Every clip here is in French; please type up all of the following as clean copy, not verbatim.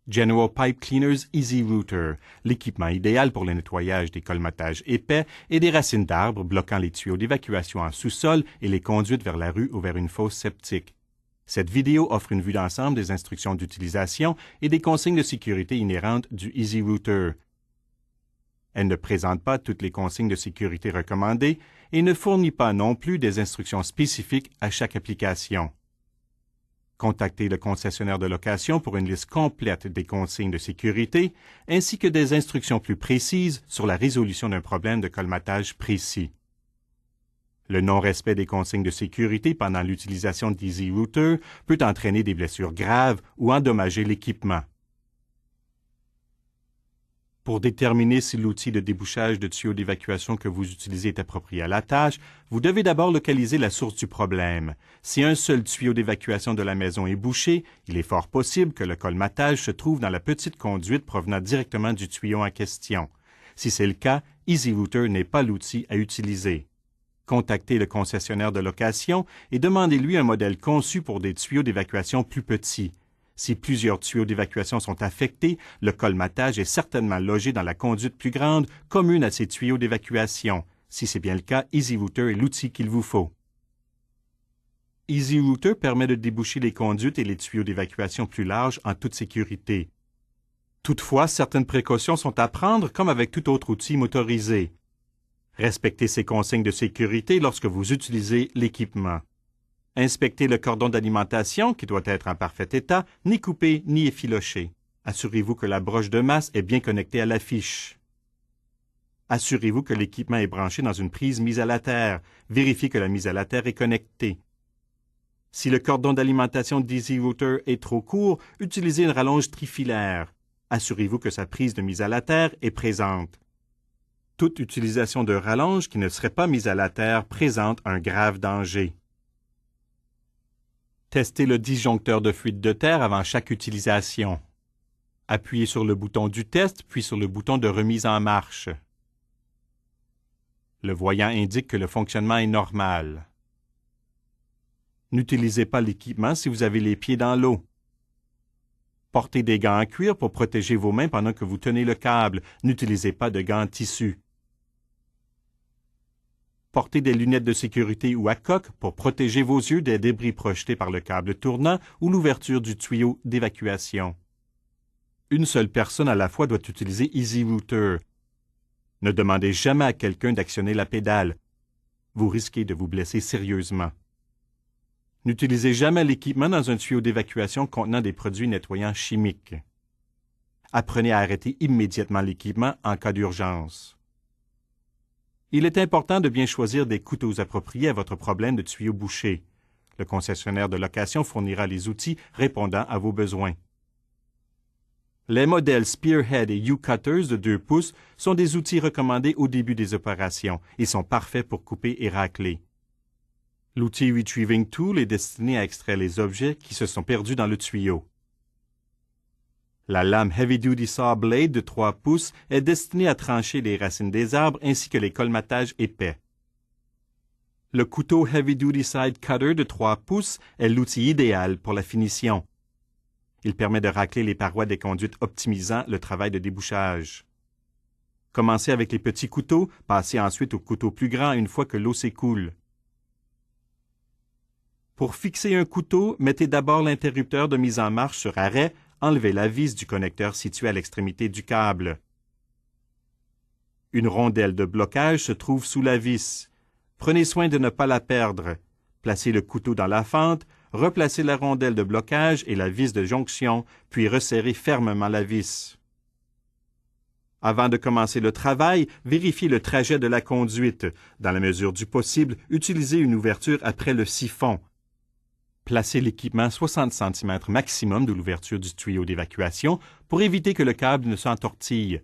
General Pipe Cleaner's Easy Router, l'équipement idéal pour le nettoyage des colmatages épais et des racines d'arbres bloquant les tuyaux d'évacuation en sous-sol et les conduites vers la rue ou vers une fosse septique. Cette vidéo offre une vue d'ensemble des instructions d'utilisation et des consignes de sécurité inhérentes du Easy Router. Elle ne présente pas toutes les consignes de sécurité recommandées et ne fournit pas non plus des instructions spécifiques à chaque application. Contactez le concessionnaire de location pour une liste complète des consignes de sécurité ainsi que des instructions plus précises sur la résolution d'un problème de colmatage précis. Le non-respect des consignes de sécurité pendant l'utilisation d'Easy Router peut entraîner des blessures graves ou endommager l'équipement. Pour déterminer si l'outil de débouchage de tuyaux d'évacuation que vous utilisez est approprié à la tâche, vous devez d'abord localiser la source du problème. Si un seul tuyau d'évacuation de la maison est bouché, il est fort possible que le colmatage se trouve dans la petite conduite provenant directement du tuyau en question. Si c'est le cas, Easy Router n'est pas l'outil à utiliser. Contactez le concessionnaire de location et demandez-lui un modèle conçu pour des tuyaux d'évacuation plus petits. Si plusieurs tuyaux d'évacuation sont affectés, le colmatage est certainement logé dans la conduite plus grande, commune à ces tuyaux d'évacuation. Si c'est bien le cas, Easy Router est l'outil qu'il vous faut. Easy Router permet de déboucher les conduites et les tuyaux d'évacuation plus larges en toute sécurité. Toutefois, certaines précautions sont à prendre comme avec tout autre outil motorisé. Respectez ces consignes de sécurité lorsque vous utilisez l'équipement. Inspectez le cordon d'alimentation qui doit être en parfait état, ni coupé ni effiloché. Assurez-vous que la broche de masse est bien connectée à la fiche. Assurez-vous que l'équipement est branché dans une prise mise à la terre. Vérifiez que la mise à la terre est connectée. Si le cordon d'alimentation d'Easy Router est trop court, utilisez une rallonge trifilaire. Assurez-vous que sa prise de mise à la terre est présente. Toute utilisation de rallonge qui ne serait pas mise à la terre présente un grave danger. Testez le disjoncteur de fuite de terre avant chaque utilisation. Appuyez sur le bouton du test, puis sur le bouton de remise en marche. Le voyant indique que le fonctionnement est normal. N'utilisez pas l'équipement si vous avez les pieds dans l'eau. Portez des gants en cuir pour protéger vos mains pendant que vous tenez le câble. N'utilisez pas de gants en tissu. Portez des lunettes de sécurité ou à coque pour protéger vos yeux des débris projetés par le câble tournant ou l'ouverture du tuyau d'évacuation. Une seule personne à la fois doit utiliser Easy Router. Ne demandez jamais à quelqu'un d'actionner la pédale. Vous risquez de vous blesser sérieusement. N'utilisez jamais l'équipement dans un tuyau d'évacuation contenant des produits nettoyants chimiques. Apprenez à arrêter immédiatement l'équipement en cas d'urgence. Il est important de bien choisir des couteaux appropriés à votre problème de tuyau bouché. Le concessionnaire de location fournira les outils répondant à vos besoins. Les modèles Spearhead et U-Cutters de 2 pouces sont des outils recommandés au début des opérations. Ils sont parfaits pour couper et racler. L'outil Retrieving Tool est destiné à extraire les objets qui se sont perdus dans le tuyau. La lame Heavy Duty Saw Blade de 3 pouces est destinée à trancher les racines des arbres ainsi que les colmatages épais. Le couteau Heavy Duty Side Cutter de 3 pouces est l'outil idéal pour la finition. Il permet de racler les parois des conduites optimisant le travail de débouchage. Commencez avec les petits couteaux, passez ensuite au couteau plus grand une fois que l'eau s'écoule. Pour fixer un couteau, mettez d'abord l'interrupteur de mise en marche sur arrêt. Enlevez la vis du connecteur situé à l'extrémité du câble. Une rondelle de blocage se trouve sous la vis. Prenez soin de ne pas la perdre. Placez le couteau dans la fente, replacez la rondelle de blocage et la vis de jonction, puis resserrez fermement la vis. Avant de commencer le travail, vérifiez le trajet de la conduite. Dans la mesure du possible, utilisez une ouverture après le siphon. Placez l'équipement 60 cm maximum de l'ouverture du tuyau d'évacuation pour éviter que le câble ne s'entortille.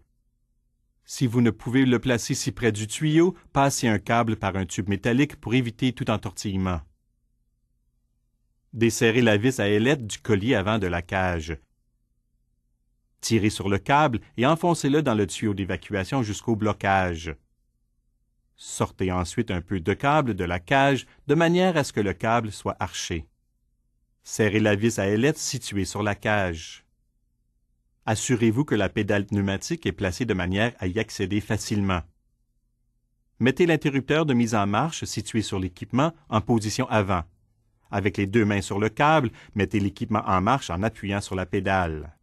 Si vous ne pouvez le placer si près du tuyau, passez un câble par un tube métallique pour éviter tout entortillement. Desserrez la vis à ailette du collier avant de la cage. Tirez sur le câble et enfoncez-le dans le tuyau d'évacuation jusqu'au blocage. Sortez ensuite un peu de câble de la cage de manière à ce que le câble soit arché. Serrez la vis à ailette située sur la cage. Assurez-vous que la pédale pneumatique est placée de manière à y accéder facilement. Mettez l'interrupteur de mise en marche situé sur l'équipement en position avant. Avec les deux mains sur le câble, mettez l'équipement en marche en appuyant sur la pédale.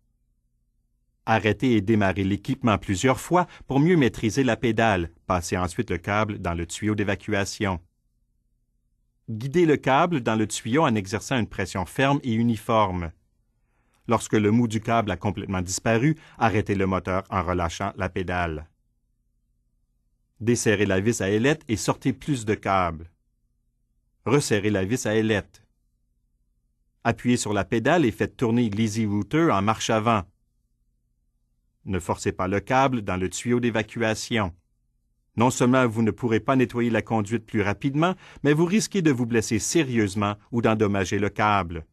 Arrêtez et démarrez l'équipement plusieurs fois pour mieux maîtriser la pédale. Passez ensuite le câble dans le tuyau d'évacuation. Guidez le câble dans le tuyau en exerçant une pression ferme et uniforme. Lorsque le mou du câble a complètement disparu, arrêtez le moteur en relâchant la pédale. Desserrez la vis à ailette et sortez plus de câble. Resserrez la vis à ailette. Appuyez sur la pédale et faites tourner l'Easy Router en marche avant. Ne forcez pas le câble dans le tuyau d'évacuation. Non seulement vous ne pourrez pas nettoyer la conduite plus rapidement, mais vous risquez de vous blesser sérieusement ou d'endommager le câble.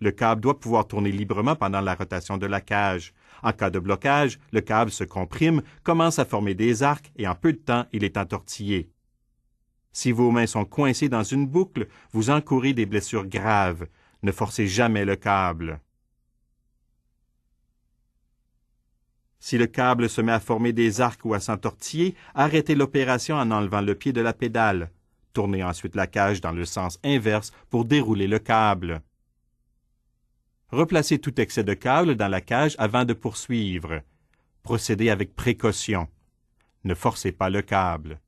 Le câble doit pouvoir tourner librement pendant la rotation de la cage. En cas de blocage, le câble se comprime, commence à former des arcs et en peu de temps, il est entortillé. Si vos mains sont coincées dans une boucle, vous encourez des blessures graves. Ne forcez jamais le câble. Si le câble se met à former des arcs ou à s'entortiller, arrêtez l'opération en enlevant le pied de la pédale. Tournez ensuite la cage dans le sens inverse pour dérouler le câble. Replacez tout excès de câble dans la cage avant de poursuivre. Procédez avec précaution. Ne forcez pas le câble.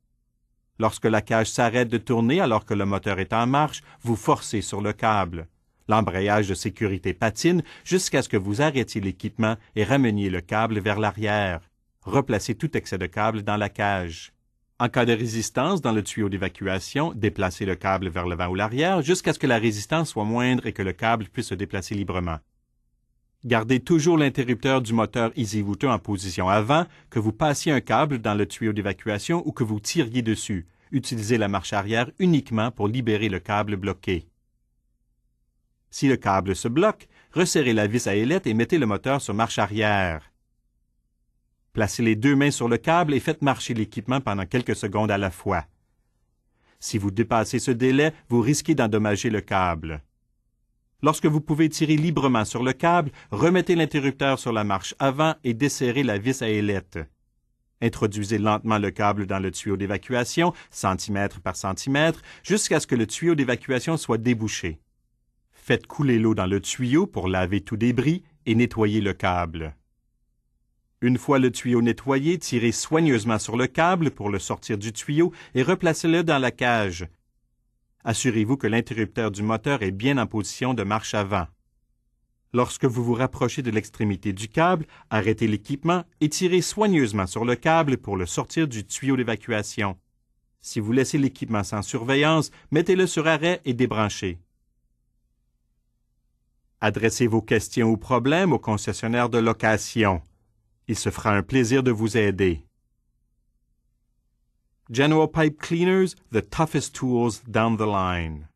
Lorsque la cage s'arrête de tourner alors que le moteur est en marche, vous forcez sur le câble. L'embrayage de sécurité patine jusqu'à ce que vous arrêtiez l'équipement et rameniez le câble vers l'arrière. Replacez tout excès de câble dans la cage. En cas de résistance dans le tuyau d'évacuation, déplacez le câble vers l'avant ou l'arrière jusqu'à ce que la résistance soit moindre et que le câble puisse se déplacer librement. Gardez toujours l'interrupteur du moteur Easy Router en position avant, que vous passiez un câble dans le tuyau d'évacuation ou que vous tiriez dessus. Utilisez la marche arrière uniquement pour libérer le câble bloqué. Si le câble se bloque, resserrez la vis à ailette et mettez le moteur sur marche arrière. Placez les deux mains sur le câble et faites marcher l'équipement pendant quelques secondes à la fois. Si vous dépassez ce délai, vous risquez d'endommager le câble. Lorsque vous pouvez tirer librement sur le câble, remettez l'interrupteur sur la marche avant et desserrez la vis à ailette. Introduisez lentement le câble dans le tuyau d'évacuation, centimètre par centimètre, jusqu'à ce que le tuyau d'évacuation soit débouché. Faites couler l'eau dans le tuyau pour laver tout débris et nettoyer le câble. Une fois le tuyau nettoyé, tirez soigneusement sur le câble pour le sortir du tuyau et replacez-le dans la cage. Assurez-vous que l'interrupteur du moteur est bien en position de marche avant. Lorsque vous vous rapprochez de l'extrémité du câble, arrêtez l'équipement et tirez soigneusement sur le câble pour le sortir du tuyau d'évacuation. Si vous laissez l'équipement sans surveillance, mettez-le sur arrêt et débranchez. Adressez vos questions ou problèmes au concessionnaire de location. Il se fera un plaisir de vous aider. General Pipe Cleaners, the toughest tools down the line.